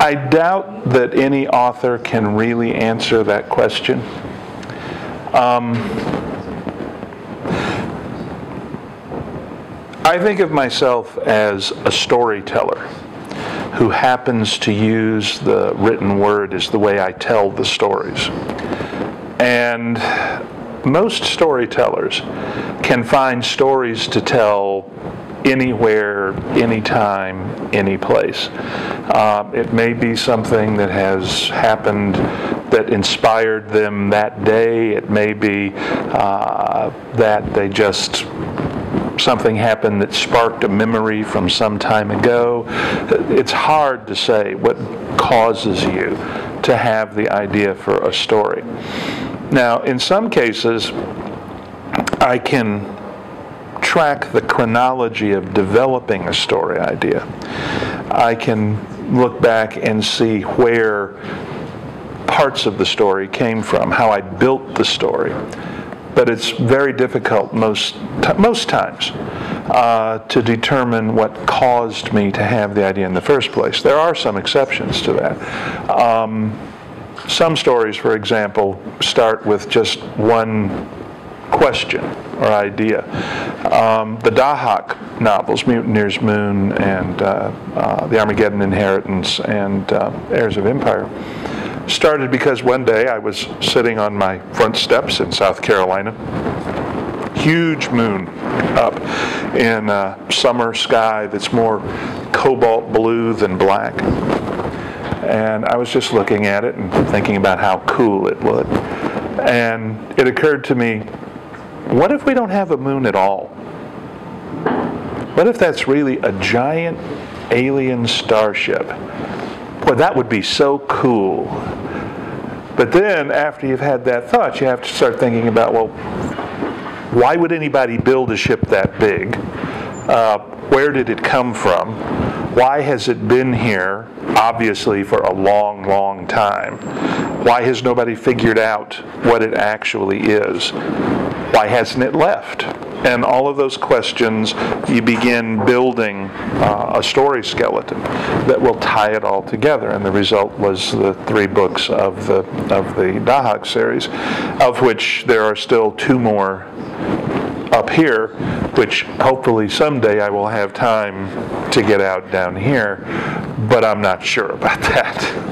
I doubt that any author can really answer that question. I think of myself as a storyteller who happens to use the written word as the way I tell the stories. And most storytellers can find stories to tell anywhere, anytime, any place. It may be something that has happened that inspired them that day. It may be that they just something happened that sparked a memory from some time ago. It's hard to say what causes you to have the idea for a story. Now, in some cases, I can track the chronology of developing a story idea. I can look back and see where parts of the story came from, how I built the story. But it's very difficult most times to determine what caused me to have the idea in the first place. There are some exceptions to that. Some stories, for example, start with just one question or idea. The Dahak novels, Mutineer's Moon and The Armageddon Inheritance and Heirs of Empire, started because one day I was sitting on my front steps in South Carolina. Huge moon up in a summer sky that's more cobalt blue than black. And I was just looking at it and thinking about how cool it looked. And it occurred to me, what if we don't have a moon at all? What if that's really a giant alien starship? Boy, that would be so cool. But then, after you've had that thought, you have to start thinking about, well, why would anybody build a ship that big? Where did it come from? Why has it been here, obviously, for a long, long time? Why has nobody figured out what it actually is? Why hasn't it left? And all of those questions, you begin building a story skeleton that will tie it all together. And the result was the 3 books of the Dahak series, of which there are still 2 more up here, which hopefully someday I will have time to get out down here, but I'm not sure about that.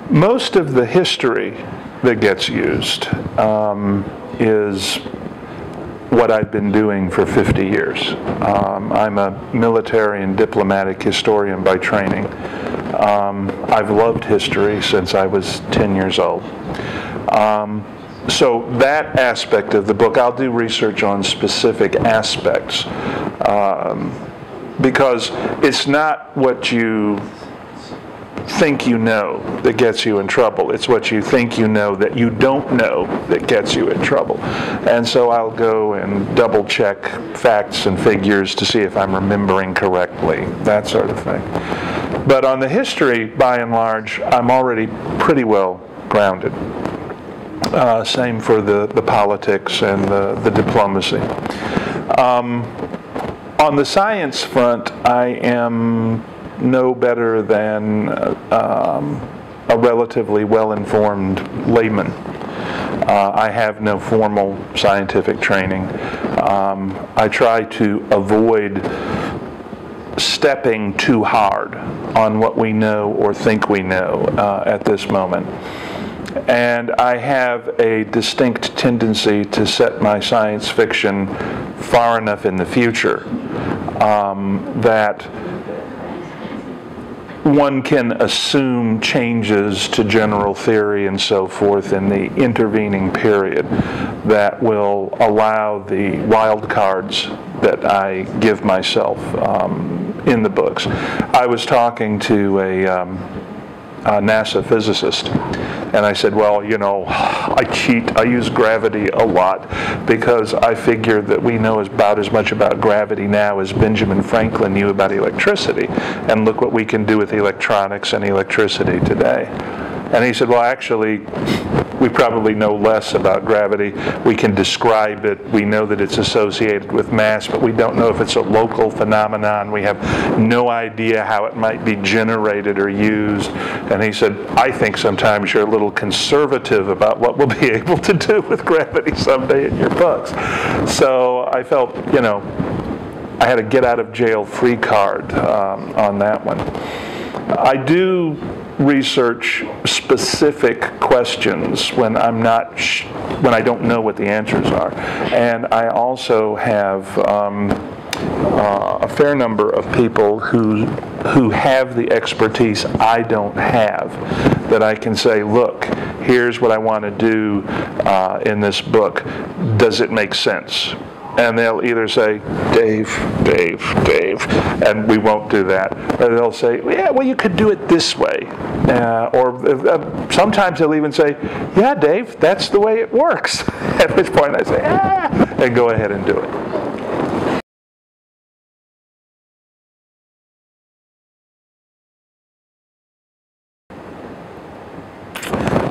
Most of the history that gets used is what I've been doing for 50 years. I'm a military and diplomatic historian by training. I've loved history since I was 10 years old. So that aspect of the book, I'll do research on specific aspects because it's not what you think you know that gets you in trouble. It's what you think you know that you don't know that gets you in trouble. And so I'll go and double check facts and figures to see if I'm remembering correctly, that sort of thing. But on the history, by and large, I'm already pretty well grounded. Same for the politics and the diplomacy. On the science front, I am no better than a relatively well-informed layman. I have no formal scientific training. I try to avoid stepping too hard on what we know or think we know at this moment. And I have a distinct tendency to set my science fiction far enough in the future that one can assume changes to general theory and so forth in the intervening period that will allow the wild cards that I give myself in the books. I was talking to a NASA physicist, and I said, well, you know, I cheat. I use gravity a lot because I figure that we know about as much about gravity now as Benjamin Franklin knew about electricity. And look what we can do with electronics and electricity today. And he said, well, actually, we probably know less about gravity. We can describe it. We know that it's associated with mass, but we don't know if it's a local phenomenon. We have no idea how it might be generated or used. And he said, I think sometimes you're a little conservative about what we'll be able to do with gravity someday in your books. So I felt, you know, I had a get-out-of-jail-free card on that one. I do research specific questions when I'm not, when I don't know what the answers are, and I also have a fair number of people who have the expertise I don't have, that I can say, look, here's what I want to do in this book. Does it make sense? And they'll either say, Dave, and we won't do that. Or they'll say, yeah, well, you could do it this way. Or sometimes they'll even say, yeah, Dave, that's the way it works. At which point I say, and go ahead and do it.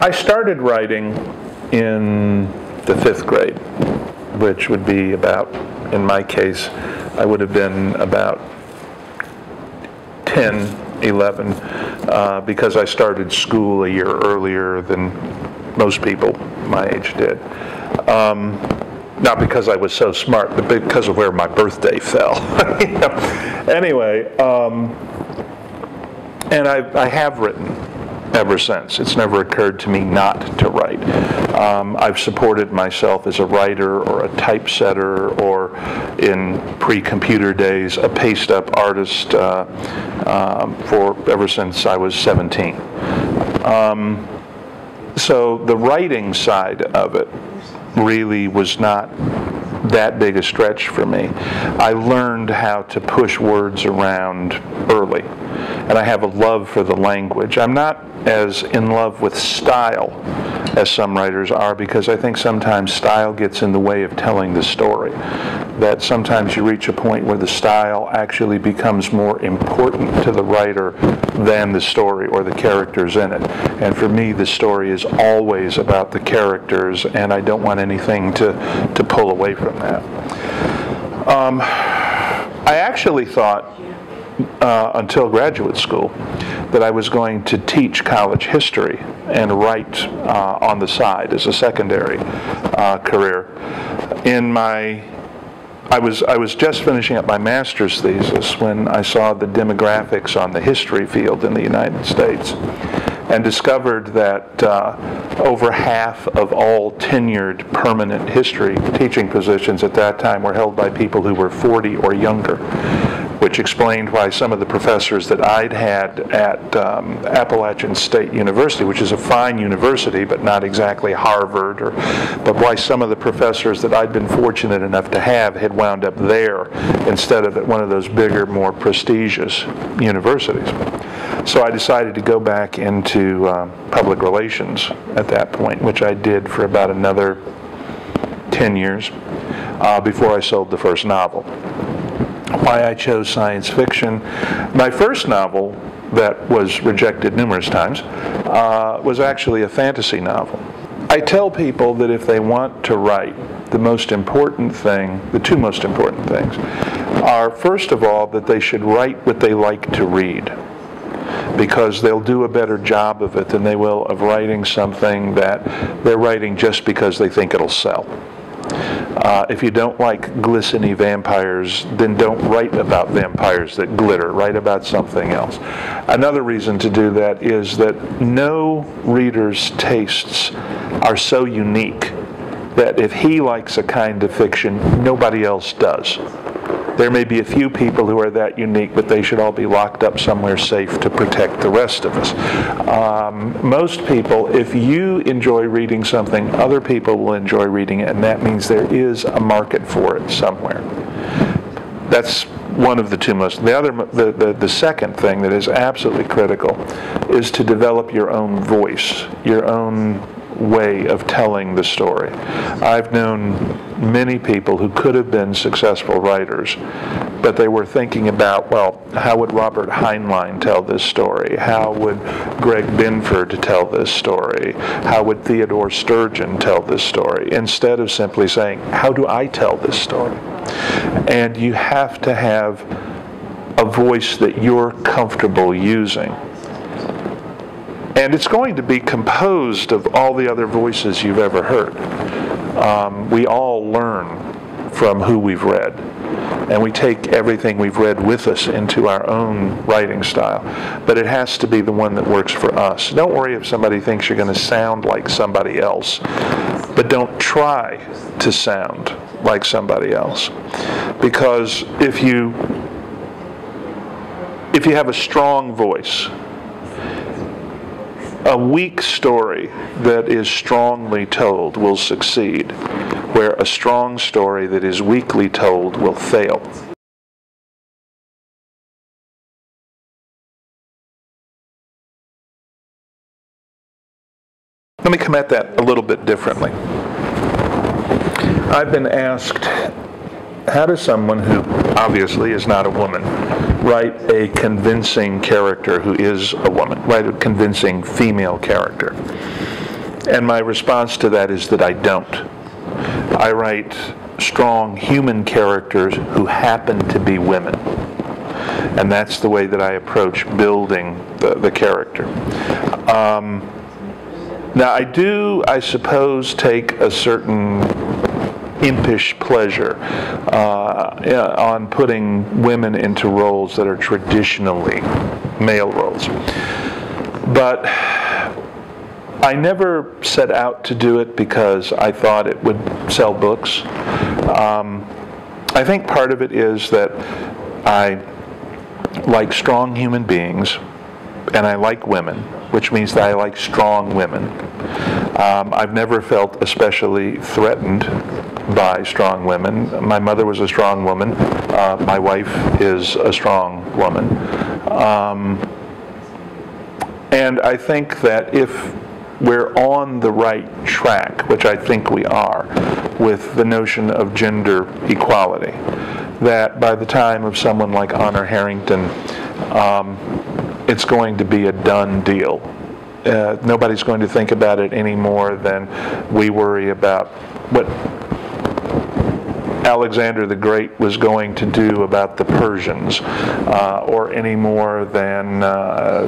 I started writing in the 5th grade, which would be about, in my case, I would have been about 10, 11, because I started school a year earlier than most people my age did. Not because I was so smart, but because of where my birthday fell. You know? Anyway, and I have written ever since. It's never occurred to me not to write. I've supported myself as a writer or a typesetter, or in pre-computer days, a paste-up artist for ever since I was 17. So the writing side of it really was not that big a stretch for me. I learned how to push words around early, and I have a love for the language. I'm not as in love with style as some writers are, because I think sometimes style gets in the way of telling the story. That sometimes you reach a point where the style actually becomes more important to the writer than the story or the characters in it. And for me, the story is always about the characters, and I don't want anything to pull away from that. I actually thought, until graduate school, that I was going to teach college history and write on the side as a secondary career. I was just finishing up my master's thesis when I saw the demographics on the history field in the United States, and discovered that over half of all tenured permanent history teaching positions at that time were held by people who were 40 or younger, which explained why some of the professors that I'd had at Appalachian State University, which is a fine university but not exactly Harvard, but why some of the professors that I'd been fortunate enough to have had wound up there instead of at one of those bigger, more prestigious universities. So I decided to go back into public relations at that point, which I did for about another 10 years before I sold the first novel. Why I chose science fiction. My first novel, that was rejected numerous times, was actually a fantasy novel. I tell people that if they want to write, the most important thing, the two most important things, are first of all that they should write what they like to read, because they'll do a better job of it than they will of writing something that they're writing just because they think it'll sell. If you don't like glistening vampires, then don't write about vampires that glitter. Write about something else. Another reason to do that is that no reader's tastes are so unique that if he likes a kind of fiction, nobody else does. There may be a few people who are that unique, but they should all be locked up somewhere safe to protect the rest of us. Most people, if you enjoy reading something, other people will enjoy reading it, and that means there is a market for it somewhere. That's one of the two most. The second thing that is absolutely critical is to develop your own voice, your own way of telling the story. I've known many people who could have been successful writers, but they were thinking about, well, how would Robert Heinlein tell this story? How would Greg Binford tell this story? How would Theodore Sturgeon tell this story? Instead of simply saying, how do I tell this story? And you have to have a voice that you're comfortable using. And it's going to be composed of all the other voices you've ever heard. We all learn from who we've read. And we take everything we've read with us into our own writing style. But it has to be the one that works for us. Don't worry if somebody thinks you're going to sound like somebody else. But don't try to sound like somebody else. Because if you have a strong voice, a weak story that is strongly told will succeed, where a strong story that is weakly told will fail. Let me come at that a little bit differently. I've been asked, how does someone who obviously is not a woman write a convincing character who is a woman, write a convincing female character? And my response to that is that I don't. I write strong human characters who happen to be women. And that's the way that I approach building the character. Now I do, I suppose, take a certain impish pleasure on putting women into roles that are traditionally male roles. But I never set out to do it because I thought it would sell books. I think part of it is that I like strong human beings, and I like women, which means that I like strong women. I've never felt especially threatened by strong women. My mother was a strong woman. My wife is a strong woman. And I think that if we're on the right track, which I think we are, with the notion of gender equality, that by the time of someone like Honor Harrington, it's going to be a done deal. Nobody's going to think about it any more than we worry about what Alexander the Great was going to do about the Persians, or any more than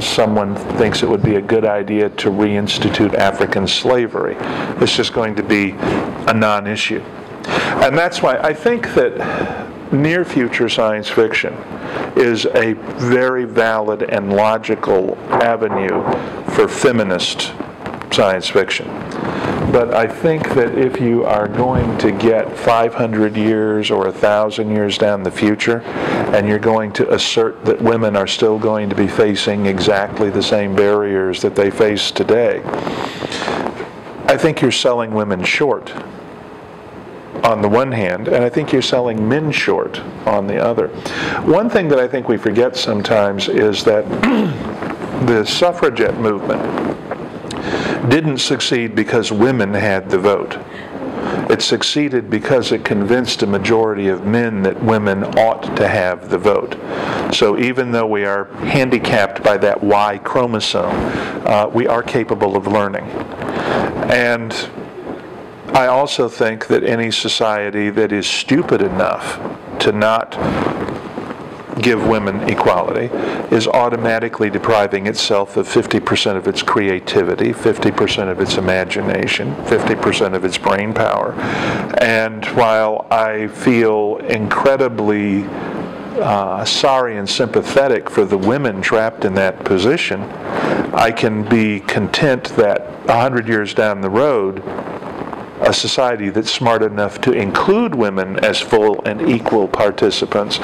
someone thinks it would be a good idea to reinstitute African slavery. It's just going to be a non-issue. And that's why I think that near future science fiction is a very valid and logical avenue for feminist science fiction. But I think that if you are going to get 500 years or 1,000 years down the future, and you're going to assert that women are still going to be facing exactly the same barriers that they face today, I think you're selling women short on the one hand, and I think you're selling men short on the other. One thing that I think we forget sometimes is that the suffragette movement didn't succeed because women had the vote. It succeeded because it convinced a majority of men that women ought to have the vote. So even though we are handicapped by that Y chromosome, we are capable of learning. And I also think that any society that is stupid enough to not give women equality is automatically depriving itself of 50% of its creativity, 50% of its imagination, 50% of its brain power. And while I feel incredibly sorry and sympathetic for the women trapped in that position, I can be content that 100 years down the road, a society that's smart enough to include women as full and equal participants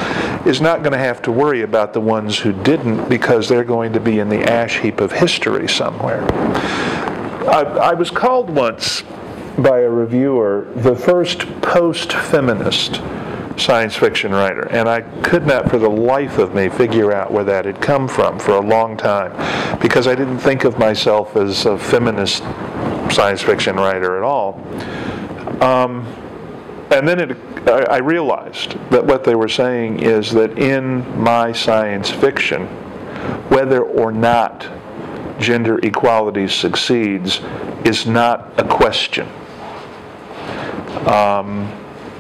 is not going to have to worry about the ones who didn't, because they're going to be in the ash heap of history somewhere. I was called once by a reviewer the first post-feminist science fiction writer, and I could not for the life of me figure out where that had come from for a long time, because I didn't think of myself as a feminist science fiction writer at all. And then I realized that what they were saying is that in my science fiction, whether or not gender equality succeeds is not a question.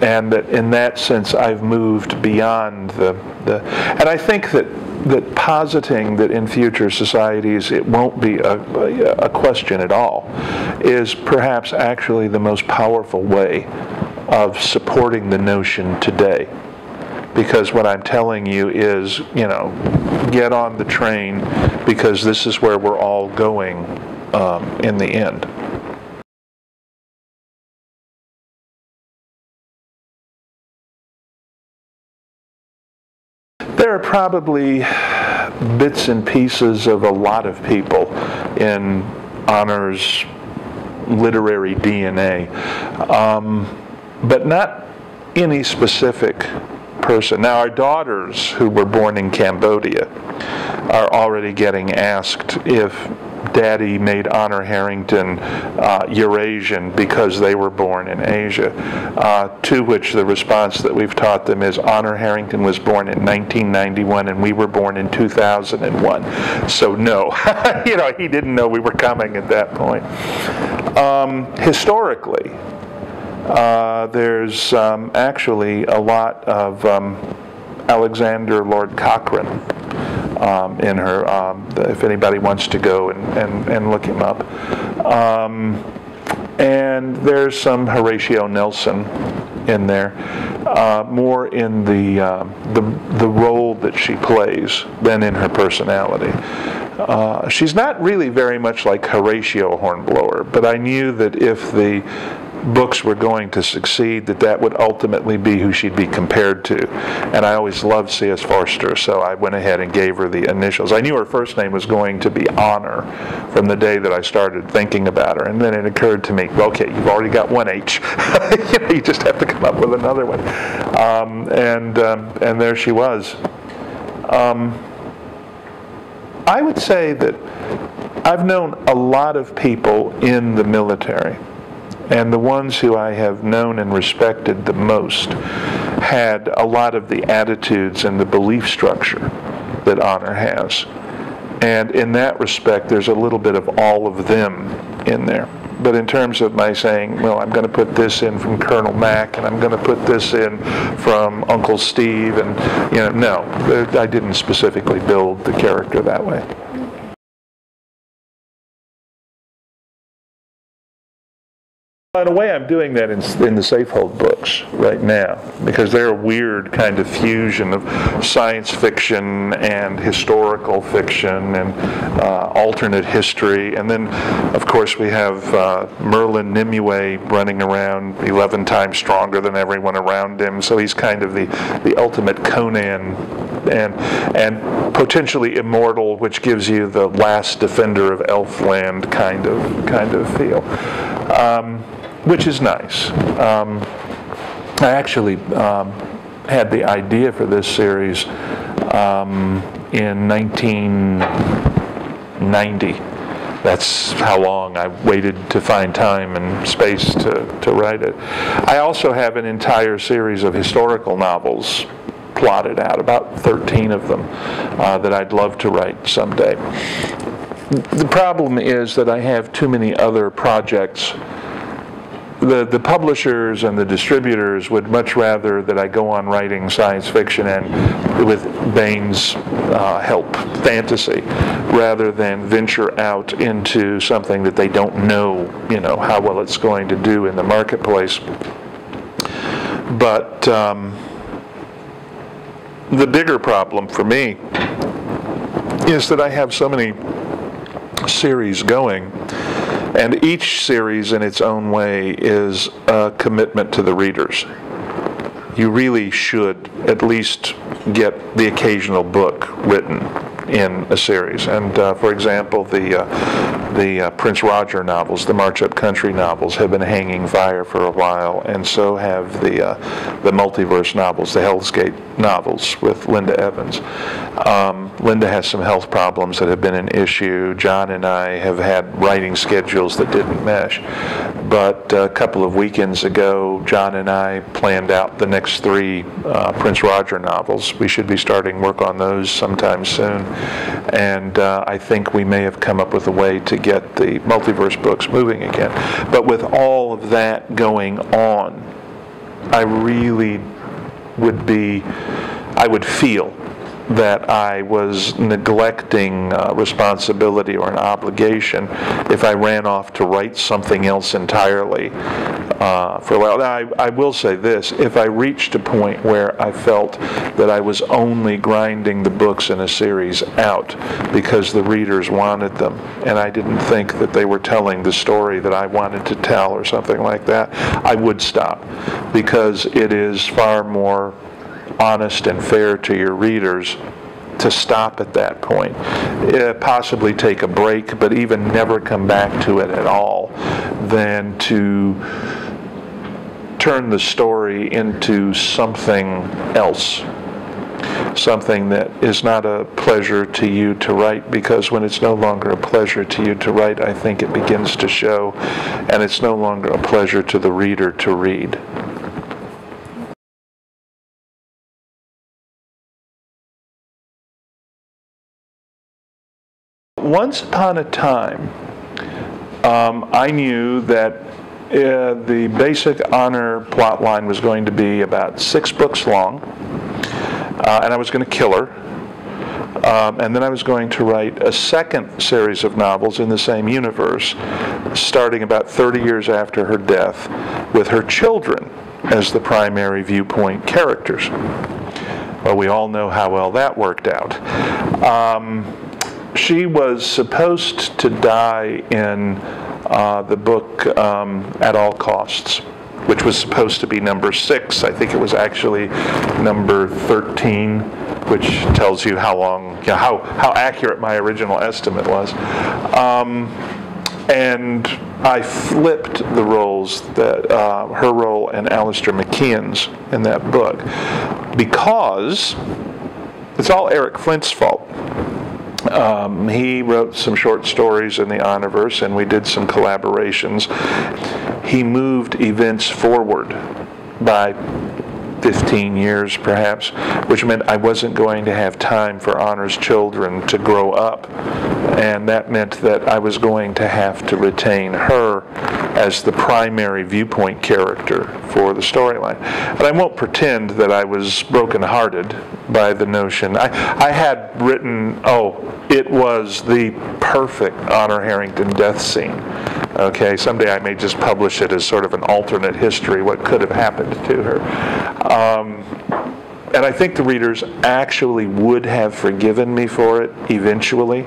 And that in that sense I've moved beyond and I think that positing that in future societies it won't be a question at all is perhaps actually the most powerful way of supporting the notion today. Because what I'm telling you is, get on the train, because this is where we're all going in the end. There are probably bits and pieces of a lot of people in Honor's literary DNA, but not any specific person. Now, our daughters who were born in Cambodia are already getting asked if Daddy made Honor Harrington Eurasian because they were born in Asia, to which the response that we've taught them is Honor Harrington was born in 1991 and we were born in 2001. So no, he didn't know we were coming at that point. Historically, there's actually a lot of Alexander Lord Cochrane in her, if anybody wants to go and look him up. And there's some Horatio Nelson in there, more in the role that she plays than in her personality. She's not really very much like Horatio Hornblower, but I knew that if the books were going to succeed, that would ultimately be who she'd be compared to. And I always loved C.S. Forster, so I went ahead and gave her the initials. I knew her first name was going to be Honor from the day that I started thinking about her, and then it occurred to me, okay, you've already got one H. You just have to come up with another one. And there she was. I would say that I've known a lot of people in the military, and the ones who I have known and respected the most had a lot of the attitudes and the belief structure that Honor has. And in that respect, there's a little bit of all of them in there. But in terms of my saying, well, I'm going to put this in from Colonel Mack, and I'm going to put this in from Uncle Steve, and no, I didn't specifically build the character that way. In a way, I'm doing that in the Safehold books right now, because they're a weird kind of fusion of science fiction and historical fiction and alternate history. And then, of course, we have Merlin Nimue running around 11 times stronger than everyone around him. So he's kind of the ultimate Conan and potentially immortal, which gives you the last defender of Elfland kind of feel. Which is nice. I actually had the idea for this series in 1990. That's how long I waited to find time and space to write it. I also have an entire series of historical novels plotted out, about 13 of them, that I'd love to write someday. The problem is that I have too many other projects. The publishers and the distributors would much rather that I go on writing science fiction and, with Bain's help, fantasy, rather than venture out into something that they don't know, how well it's going to do in the marketplace. But the bigger problem for me is that I have so many series going. And each series in its own way is a commitment to the readers. You really should at least get the occasional book written in a series. And for example, the Prince Roger novels, the March Up Country novels, have been hanging fire for a while, and so have the multiverse novels, the Hell's Gate novels with Linda Evans. Linda has some health problems that have been an issue. John and I have had writing schedules that didn't mesh. But a couple of weekends ago, John and I planned out the next 3 Prince Roger novels. We should be starting work on those sometime soon. And I think we may have come up with a way to get the multiverse books moving again. But with all of that going on, I really I would feel that I was neglecting responsibility or an obligation if I ran off to write something else entirely for a while. Now, I will say this, if I reached a point where I felt that I was only grinding the books in a series out because the readers wanted them, and I didn't think that they were telling the story that I wanted to tell or something like that, I would stop, because it is far more honest and fair to your readers to stop at that point, possibly take a break, but even never come back to it at all, than to turn the story into something else, something that is not a pleasure to you to write, because when it's no longer a pleasure to you to write, I think it begins to show, and it's no longer a pleasure to the reader to read. Once upon a time, I knew that the basic Honor plot line was going to be about 6 books long, and I was going to kill her. And then I was going to write a second series of novels in the same universe, starting about 30 years after her death, with her children as the primary viewpoint characters. Well, we all know how well that worked out. She was supposed to die in the book At All Costs, which was supposed to be number 6. I think it was actually number 13, which tells you how long, how accurate my original estimate was. And I flipped the roles, that her role and Alistair McKeon's in that book, because it's all Eric Flint's fault. He wrote some short stories in the Honorverse, and we did some collaborations. He moved events forward by 15 years, perhaps, which meant I wasn't going to have time for Honor's children to grow up, and that meant that I was going to have to retain her as the primary viewpoint character for the storyline. And I won't pretend that I was brokenhearted by the notion. I had written, it was the perfect Honor Harrington death scene. Okay, someday I may just publish it as sort of an alternate history, what could have happened to her. And I think the readers actually would have forgiven me for it eventually.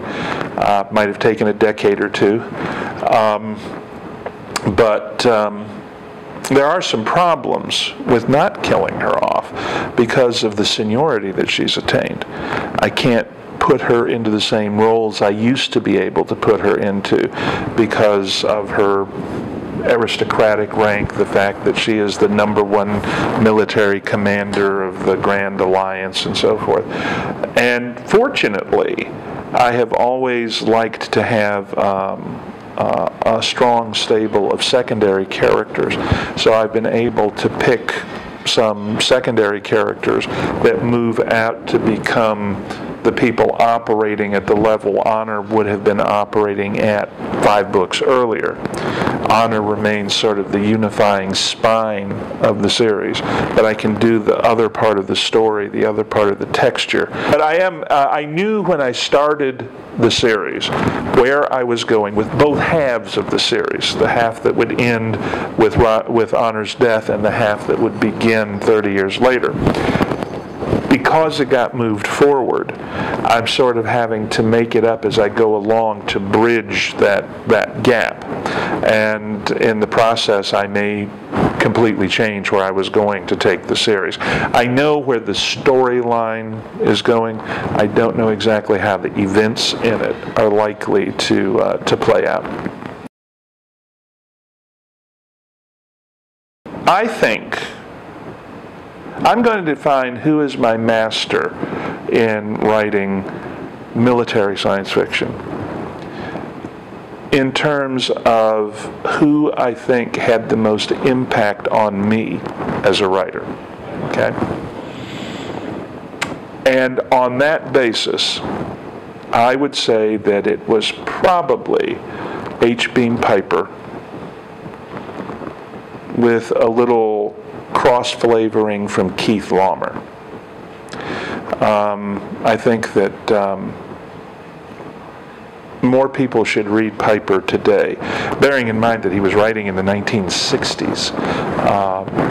Might have taken a decade or two. But there are some problems with not killing her off because of the seniority that she's attained. I can't put her into the same roles I used to be able to put her into because of her aristocratic rank, the fact that she is the #1 military commander of the Grand Alliance and so forth. And fortunately, I have always liked to have a strong stable of secondary characters, so I've been able to pick some secondary characters that move out to become the people operating at the level Honor would have been operating at 5 books earlier. Honor remains sort of the unifying spine of the series, but I can do the other part of the story, the other part of the texture. But I knew when I started the series where I was going with both halves of the series, the half that would end with Honor's death and the half that would begin 30 years later. Because it got moved forward, I'm sort of having to make it up as I go along to bridge that gap. And in the process, I may completely change where I was going to take the series. I know where the storyline is going. I don't know exactly how the events in it are likely to play out. I think I'm going to define who is my master in writing military science fiction in terms of who I think had the most impact on me as a writer. Okay? And on that basis, I would say that it was probably H. Beam Piper with a little cross-flavoring from Keith Laumer. I think that more people should read Piper today, bearing in mind that he was writing in the 1960s.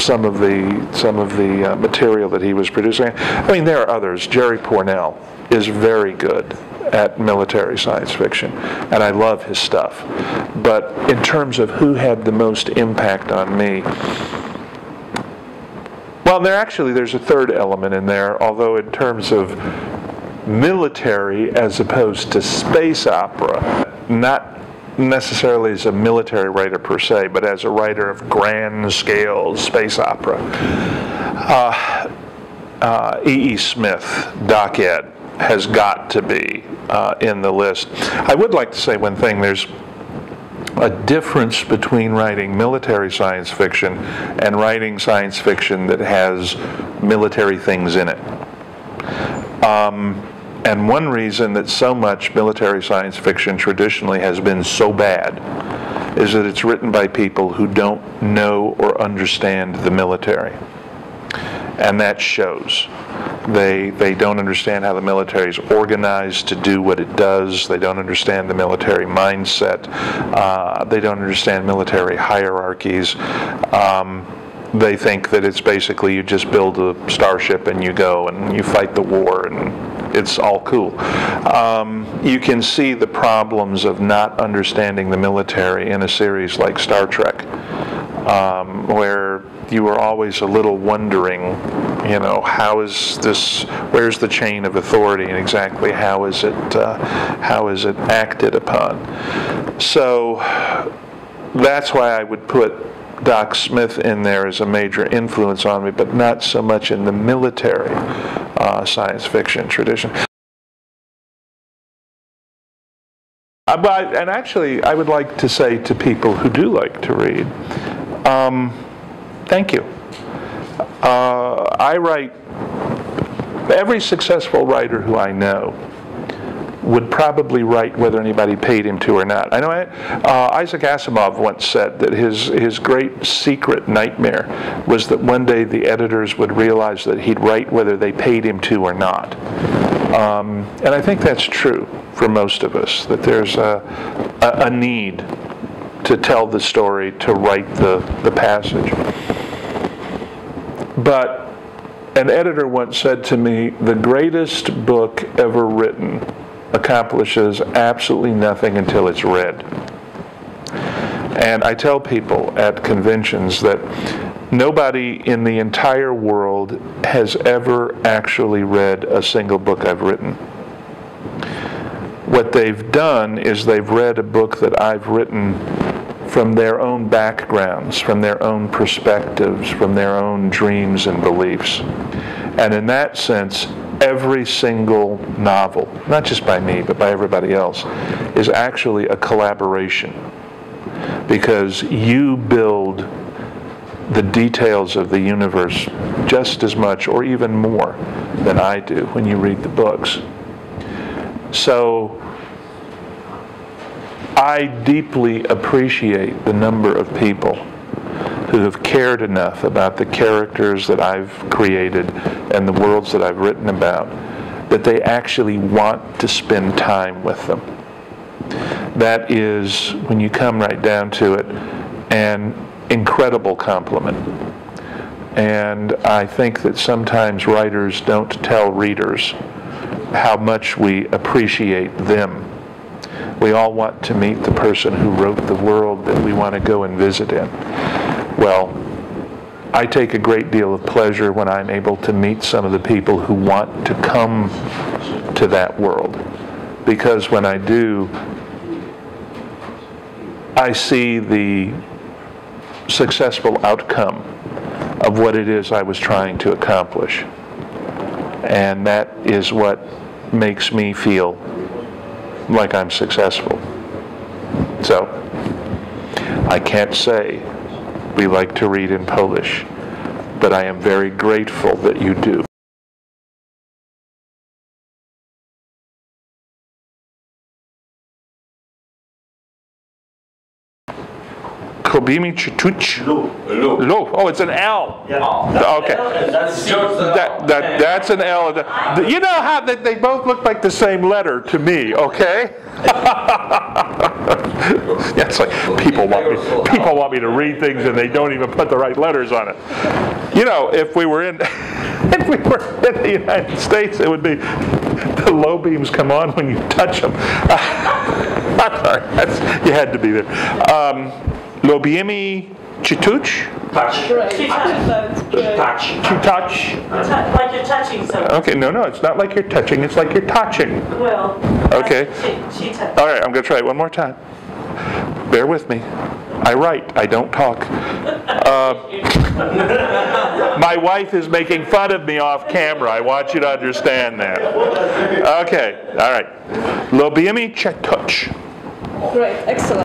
Some of the material that he was producing. I mean, there are others. Jerry Pournelle is very good at military science fiction, and I love his stuff. But in terms of who had the most impact on me, well, there's a third element in there, although in terms of military as opposed to space opera, not necessarily as a military writer per se, but as a writer of grand scale space opera. E.E. Smith, Doc Ed, has got to be in the list. I would like to say one thing. There's a difference between writing military science fiction and writing science fiction that has military things in it. And one reason that so much military science fiction traditionally has been so bad is that it's written by people who don't know or understand the military. And that shows. They don't understand how the military is organized to do what it does. They don't understand the military mindset. They don't understand military hierarchies. They think that it's basically you just build a starship and you go and you fight the war and it's all cool. You can see the problems of not understanding the military in a series like Star Trek, where you were always a little wondering, how is this, where's the chain of authority and exactly how is it acted upon. So that's why I would put Doc Smith in there as a major influence on me, but not so much in the military science fiction tradition. And actually, I would like to say to people who do like to read, thank you. Every successful writer who I know would probably write whether anybody paid him to or not. I know Isaac Asimov once said that his great secret nightmare was that one day the editors would realize that he'd write whether they paid him to or not. And I think that's true for most of us, that there's a need to tell the story, to write the passage. But an editor once said to me, the greatest book ever written accomplishes absolutely nothing until it's read. And I tell people at conventions that nobody in the entire world has ever actually read a single book I've written. What they've done is they've read a book that I've written from their own backgrounds, from their own perspectives, from their own dreams and beliefs. And in that sense, every single novel, not just by me, but by everybody else, is actually a collaboration. Because you build the details of the universe just as much or even more than I do when you read the books. So I deeply appreciate the number of people who have cared enough about the characters that I've created and the worlds that I've written about that they actually want to spend time with them. That is, when you come right down to it, an incredible compliment. And I think that sometimes writers don't tell readers how much we appreciate them. We all want to meet the person who wrote the world that we want to go and visit in. Well, I take a great deal of pleasure when I'm able to meet some of the people who want to come to that world. Because when I do, I see the successful outcome of what it is I was trying to accomplish. And that is what makes me feel like I'm successful. So, I can't say we like to read in Polish, but I am very grateful that you do. Lubimy czytać? Lu. Oh, it's an L. Yeah. Okay. That's an L. You know how they both look like the same letter to me, okay? Yeah, it's like people want me to read things and they don't even put the right letters on it. You know, if we were in the United States, it would be the low beams come on when you touch them. I'm sorry, you had to be there. Lubimy czytać? Touch. Touch. Like you're touching something. Okay, no, it's not like you're touching. It's like you're touching. Well. Okay. She touched. All right, I'm going to try it one more time. Bear with me. I write. I don't talk. My wife is making fun of me off camera. I want you to understand that. Okay. All right. Lubimy czytać. Great. Excellent.